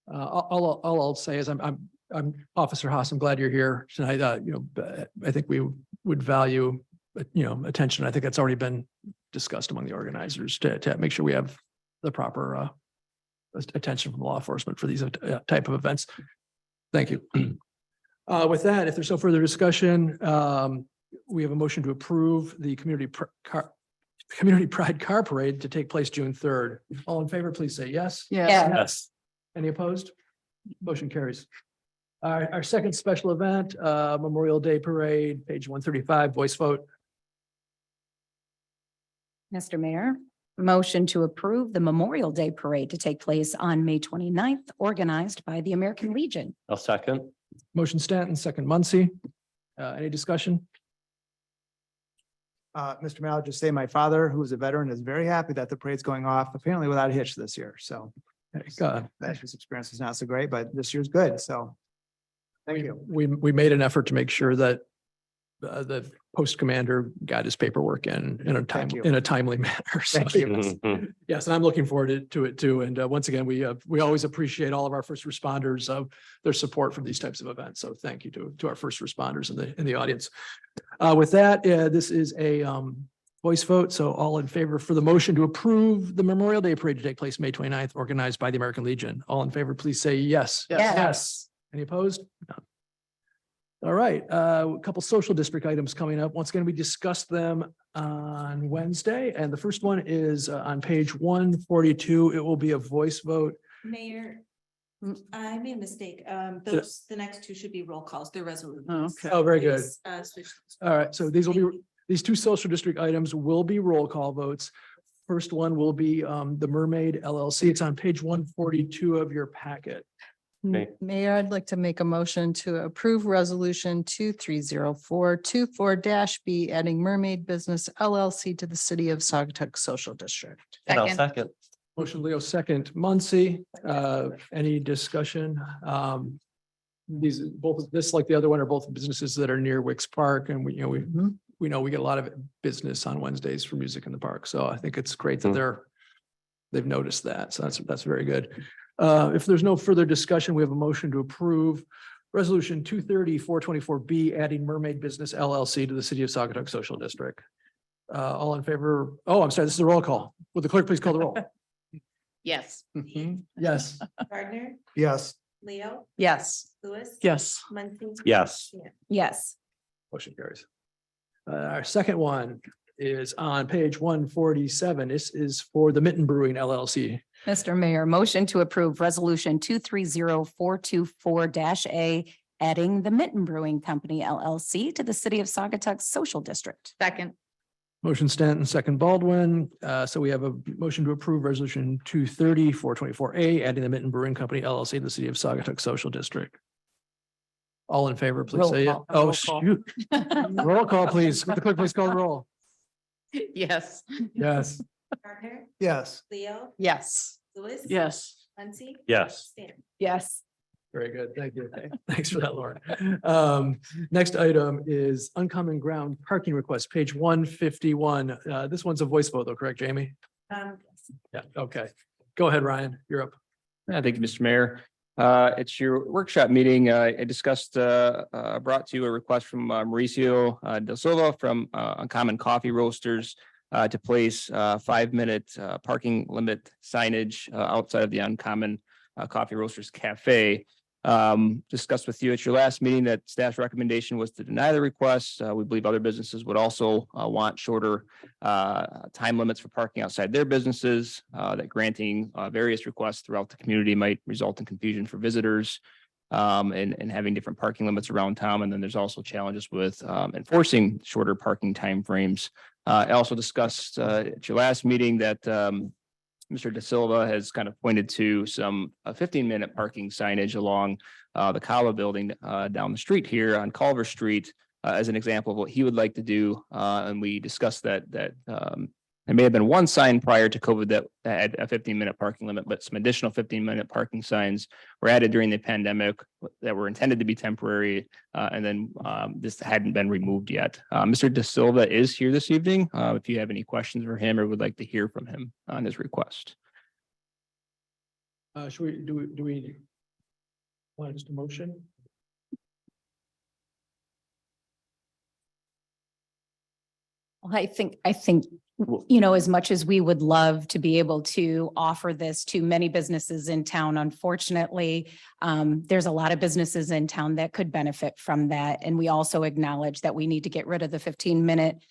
All I'll say is I'm Officer Haas. I'm glad you're here tonight. I think we would value, attention. I think that's already been discussed among the organizers to make sure we have the proper attention from law enforcement for these type of events. Thank you. With that, if there's no further discussion, we have a motion to approve the Community Pride Car Parade to take place June 3rd. All in favor, please say yes. Yes. Any opposed? Motion carries. Our second special event, Memorial Day Parade, page 135, voice vote. Mr. Mayor, motion to approve the Memorial Day Parade to take place on May 29th, organized by the American Legion. I'll second. Motion Stanton, second Muncy. Any discussion? Mr. Mayor, I'll just say my father, who is a veteran, is very happy that the parade's going off apparently without a hitch this year. So last year's experience was not so great, but this year's good. So thank you. We made an effort to make sure that the post commander got his paperwork in a timely manner. So, Thank you. yes, and I'm looking forward to it too. And once again, we always appreciate all of our first responders of their support for these types of events. So thank you to our first responders in the audience. With that, this is a voice vote. So all in favor for the motion to approve the Memorial Day Parade to take place May 29th, organized by the American Legion. All in favor, please say yes. Yes. Any opposed? None. All right, a couple social district items coming up. Once again, we discussed them on Wednesday, and the first one is on page 142. It will be a voice vote. Mayor, I made a mistake. The next two should be roll calls. They're resolutions. Okay. Oh, very good. Switch. All right, so these will Thank be, these two social district items will be roll call votes. First one will be the Mermaid LLC. It's on page 142 of your packet. Okay. Mayor, I'd like to make a motion to approve resolution 230424-B, adding Mermaid Business LLC to the City of Saugatuck Social District. And I'll second. Motion Leo, second Muncy. Any discussion? These both, this like the other one are both businesses that are near Wicks Park, and we know we get a lot of business on Wednesdays for music in the park. So I think it's great that they've noticed that. So that's very good. If there's no further discussion, we have a motion to approve resolution 230-424-B, adding Mermaid Business LLC to the City of Saugatuck Social District. All in favor? Oh, I'm sorry, this is a roll call. Will the clerk please call the roll? Yes. Yes. Gardner, Yes. Leo, Yes. Lewis. Yes. Muncy. Yes. Yes. Motion carries. Our second one is on page 147. This is for the Mitten Brewing LLC. Mr. Mayor, motion to approve resolution 230424-A, adding the Mitten Brewing Company LLC to the City of Saugatuck Social District. Second. Motion Stanton, second Baldwin. So we have a motion to approve resolution 230-424-A, adding the Mitten Brewing Company LLC to the City of Saugatuck Social District. All in favor, please Roll say it. call. Oh, Roll call. shoot. Roll call, please. Would the clerk please call the roll? Yes. Yes. Gardner, Yes. Leo, Yes. Lewis. Yes. Muncy. Yes. Stanton. Yes. Very good. Thank you. Thanks for that, Lauren. Next item is uncommon ground parking request, page 151. This one's a voice vote though, correct, Jamie? Yes. Yeah, okay. Go ahead, Ryan. You're up. Thank you, Mr. Mayor. It's your workshop meeting. I discussed, brought to you a request from Mauricio Da Silva from Uncommon Coffee Roasters to place 5-minute parking limit signage outside of the Uncommon Coffee Roasters Cafe. Discussed with you at your last meeting that staff's recommendation was to deny the request. We believe other businesses would also want shorter time limits for parking outside their businesses, that granting various requests throughout the community might result in confusion for visitors and having different parking limits around town. And then there's also challenges with enforcing shorter parking timeframes. I also discussed at your last meeting that Mr. Da Silva has kind of pointed to some 15-minute parking signage along the Kala building down the street here on Culver Street as an example of what he would like to do. And we discussed that there may have been one sign prior to COVID that had a 15-minute parking limit, but some additional 15-minute parking signs were added during the pandemic that were intended to be temporary. And then this hadn't been removed yet. Mr. Da Silva is here this evening. If you have any questions for him or would like to hear from him on his request. Should we, do we want just a motion? Well, I think, you know, as much as we would love to be able to offer this to many businesses in town, unfortunately, there's a lot of businesses in town that could benefit from that. And we also acknowledge that we need to get rid of the 15-minute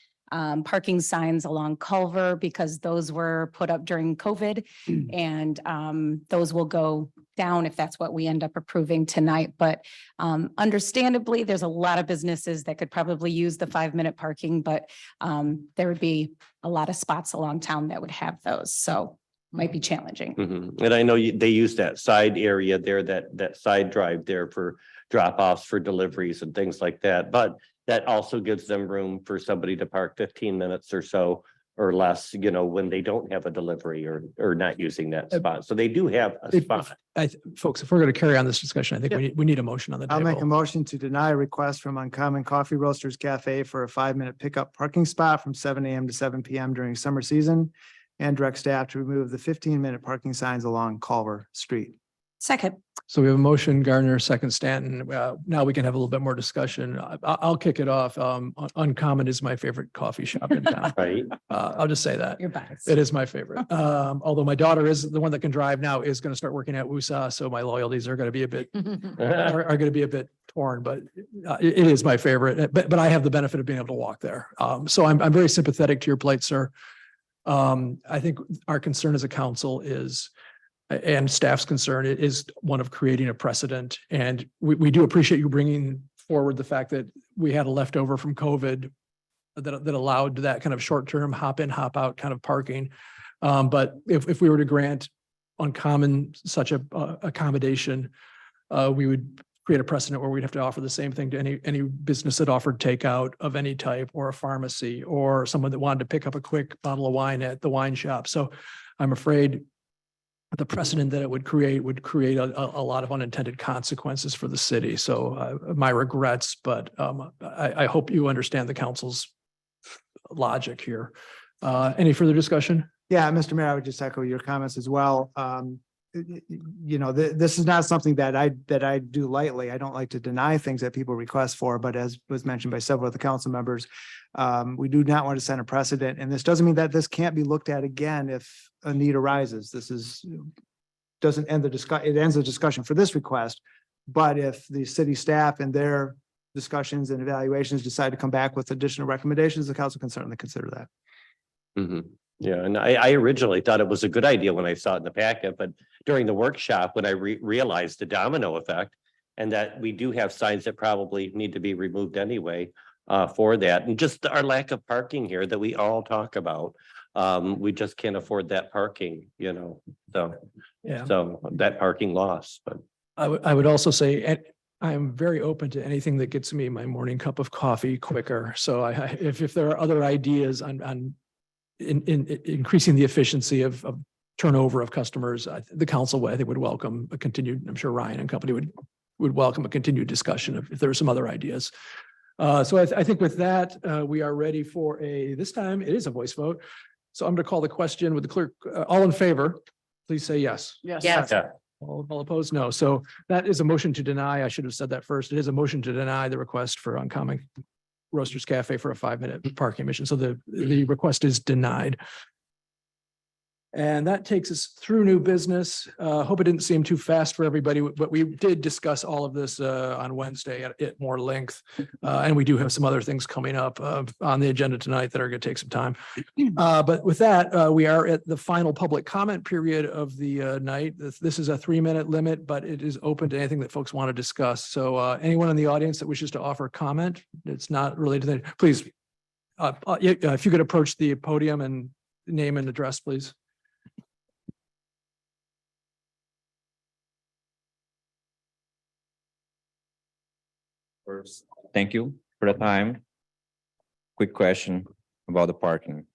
parking signs along Culver because those were put up during COVID. And those will go down if that's what we end up approving tonight. But understandably, there's a lot of businesses that could probably use the 5-minute parking, but there would be a lot of spots along town that would have those. So might be challenging. And I know they use that side area there, that side drive there for drop offs for deliveries and things like that. But that also gives them room for somebody to park 15 minutes or so or less, you know, when they don't have a delivery or not using that spot. So they do have a spot. Folks, if we're going to carry on this discussion, I think we need a motion on the I'll make a table. motion to deny a request from Uncommon Coffee Roasters Cafe for a 5-minute pickup parking spot from 7 a.m. to 7 p.m. during summer season and direct staff to remove the 15-minute parking signs along Culver Street. Second. So we have a motion, Gardner, second Stanton. Now we can have a little bit more discussion. I'll kick it off. Uncommon is my favorite coffee shop in town. Right. I'll just say that. You're biased. It is my favorite. Although my daughter is the one that can drive now, is going to start working at WUSA, so my loyalties are going to be a bit are going to be a bit torn. But it is my favorite. But I have the benefit of being able to walk there. So I'm very sympathetic to your plight, sir. I think our concern as a council is, and staff's concern is one of creating a precedent. And we do appreciate you bringing forward the fact that we had a leftover from COVID that allowed that kind of short-term hop in, hop out kind of parking. But if we were to grant Uncommon such a accommodation, we would create a precedent where we'd have to offer the same thing to any business that offered takeout of any type, or a pharmacy, or someone that wanted to pick up a quick bottle of wine at the wine shop. So I'm afraid the precedent that it would create a lot of unintended consequences for the city. So my regrets, but I hope you understand the council's logic here. Any further discussion? Yeah, Mr. Mayor, I would just echo your comments as well. You know, this is not something that I do lightly. I don't like to deny things that people request for, but as was mentioned by several of the council members, we do not want to set a precedent. And this doesn't mean that this can't be looked at again if a need arises. This doesn't end the discussion. It ends the discussion for this request. But if the city staff and their discussions and evaluations decide to come back with additional recommendations, the council can certainly consider that. Mm-hmm. Yeah, and I originally thought it was a good idea when I saw it in the packet, but during the workshop, when I realized the domino effect and that we do have signs that probably need to be removed anyway for that, and just our lack of parking here that we all talk about. We just can't afford that parking, you know, so, Yeah. so that parking loss, but. I would also say, I'm very open to anything that gets me my morning cup of coffee quicker. So if there are other ideas on increasing the efficiency of turnover of customers, the council, I think, would welcome a continued, I'm sure Ryan and company would welcome a continued discussion if there are some other ideas. So I think with that, we are ready for this time it is a voice vote. So I'm going to call the question with the clerk. All in favor, please say yes. Yes. Yeah. All opposed? No. So that is a motion to deny. I should have said that first. It is a motion to deny the request for Uncommon Roasters Cafe for a 5-minute parking mission. So the request is denied. And that takes us through new business. Hope it didn't seem too fast for everybody, but we did discuss all of this on Wednesday at more length. And we do have some other things coming up on the agenda tonight that are going to take some time. But with that, we are at the final public comment period of the night. This is a 3-minute limit, but it is open to anything that folks want to discuss. So anyone in the audience that wishes to offer comment, it's not related to that, please. If you could approach the podium and name and address, please. First, thank you for the time. Quick question about the parking.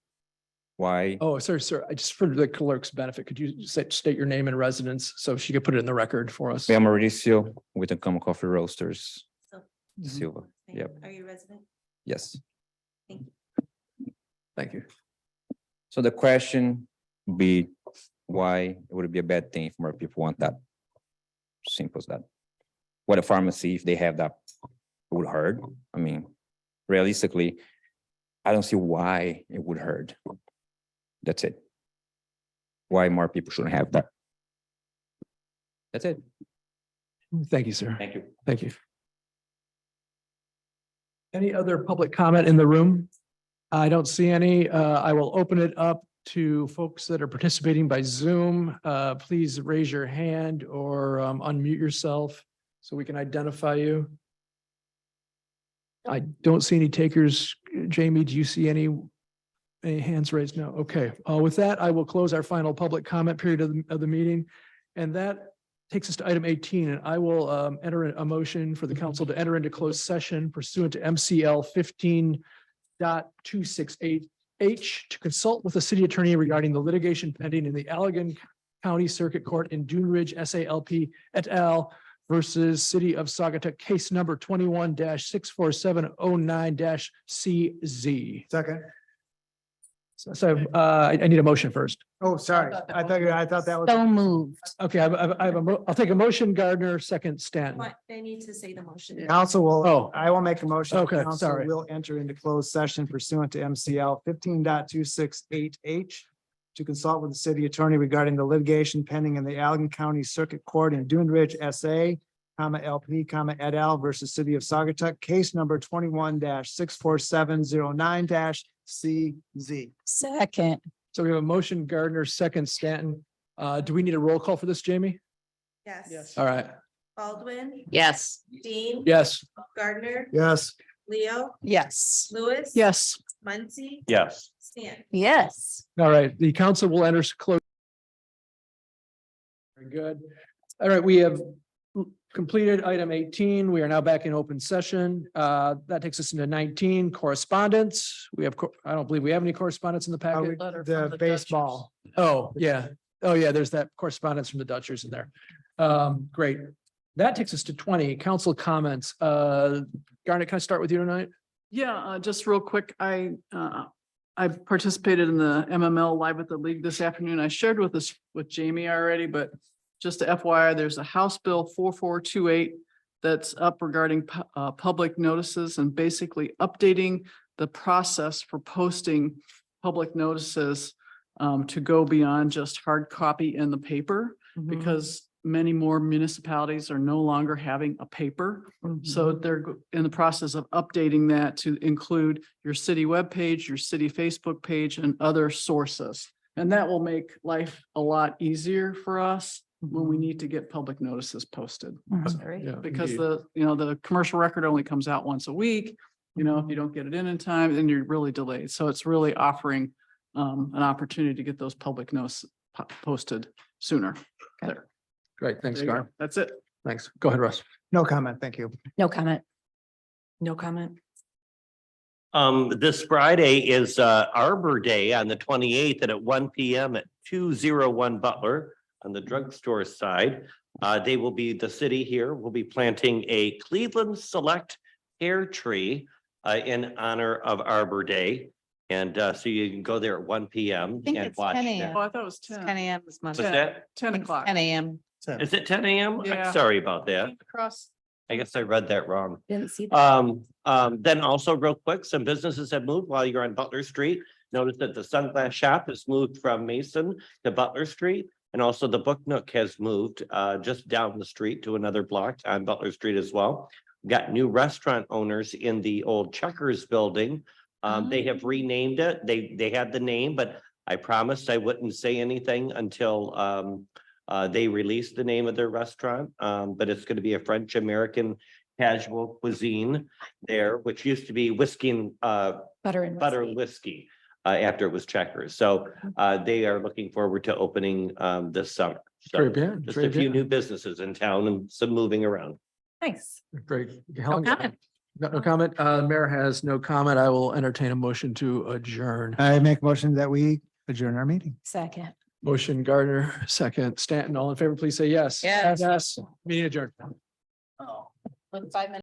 Why? Oh, sorry, sir. I just for the clerk's benefit, could you state your name and residence so she could put it in the record for us? I'm Mauricio with the Uncommon Coffee Roasters. Mhm. Silva. Yep. Are you a resident? Yes. Thank you. Thank you. So the question be why would it be a bad thing if more people want that? Simple as that. What a pharmacy, if they have that, would hurt. I mean, realistically, I don't see why it would hurt. That's it. Why more people shouldn't have that. That's it. Thank you, sir. Thank you. Thank you. Any other public comment in the room? I don't see any. I will open it up to folks that are participating by Zoom. Please raise your hand or unmute yourself so we can identify you. I don't see any takers. Jamie, do you see any hands raised? No. Okay. With that, I will close our final public comment period of the meeting. And that takes us to item 18. And I will enter a motion for the council to enter into closed session pursuant to MCL 15.268H to consult with the city attorney regarding the litigation pending in the Allegan County Circuit Court in Dune Ridge SALP et al. Versus City of Saugatuck, case number 21-64709-CZ. Second. So I need a motion first. Oh, sorry. I thought that was. So moved. Okay, I'll take a motion, Gardner, second Stanton. What, they need to say the motion. Council will, Oh. I will make a motion. Okay, Council sorry. will enter into closed session pursuant to MCL 15.268H to consult with the city attorney regarding the litigation pending in the Allegan County Circuit Court in Dune Ridge, SA, LP, et al. Versus City of Saugatuck, case number 21-64709-CZ. Second. So we have a motion, Gardner, second Stanton. Do we need a roll call for this, Jamie? Yes. All right. Baldwin, Yes. Dean. Yes. Gardner, Yes. Leo, Yes. Lewis. Yes. Muncy, Yes. Stan. Yes. All right. The council will enter close. Very good. All right, we have completed item 18. We are now back in open session. That takes us into 19, correspondence. We have, I don't believe we have any correspondence in the packet. The baseball. Oh, yeah. Oh, yeah, there's that correspondence from the Dutchers in there. Great. That takes us to 20, council comments. Garnet, can I start with you tonight? Yeah, just real quick, I participated in the MML Live at the League this afternoon. I shared with Jamie already, but just to FYI, there's a House Bill 4428 that's up regarding public notices and basically updating the process for posting public notices to go beyond just hard copy in the paper, because many more municipalities are no longer having a paper. So they're in the process of updating that to include your city webpage, your city Facebook page, and other sources. And that will make life a lot easier for us when we need to get public notices posted. Yeah, Because indeed. the commercial record only comes out once a week. If you don't get it in time, then you're really delayed. So it's really offering an opportunity to get those public notices posted sooner. There. Great, thanks, There you go. Gar. That's it. Thanks. Go ahead, Russ. No comment. Thank you. No comment. No comment. This Friday is Arbor Day on the 28th and at 1 PM at 201 Butler on the drugstore side. The city here will be planting a Cleveland Select pear tree in honor of Arbor Day. And so you can go there at 1 PM think and it's watch 10 that. a.m. Oh, I thought it was 10. 10 a.m. is What's Monday. that? 10 o'clock. 10 a.m. Is it ten AM? Yeah. I'm sorry about that. Across. I guess I read that wrong. Didn't see that. Then also real quick, some businesses have moved while you're on Butler Street. Notice that the sunglass shop has moved from Mason to Butler Street. And also the Book Nook has moved just down the street to another block on Butler Street as well. Got new restaurant owners in the old Checkers building. They have renamed it. They had the name, but I promised I wouldn't say anything until they released the name of their restaurant. But it's going to be a French American casual cuisine there, which used to be whiskey and Butter and. butter and whiskey after it was Checkers. So they are looking forward to opening this summer. Très So bien, just très a few bien. new businesses in town and some moving around. Nice. Great. Helen, comment. got no comment. Mayor has no comment. I will entertain a motion to adjourn. I make a motion that we adjourn our meeting. Second. Motion Gardner, second Stanton. All in favor, please say yes. Yes. Yes. Meeting adjourned. With 5 minutes.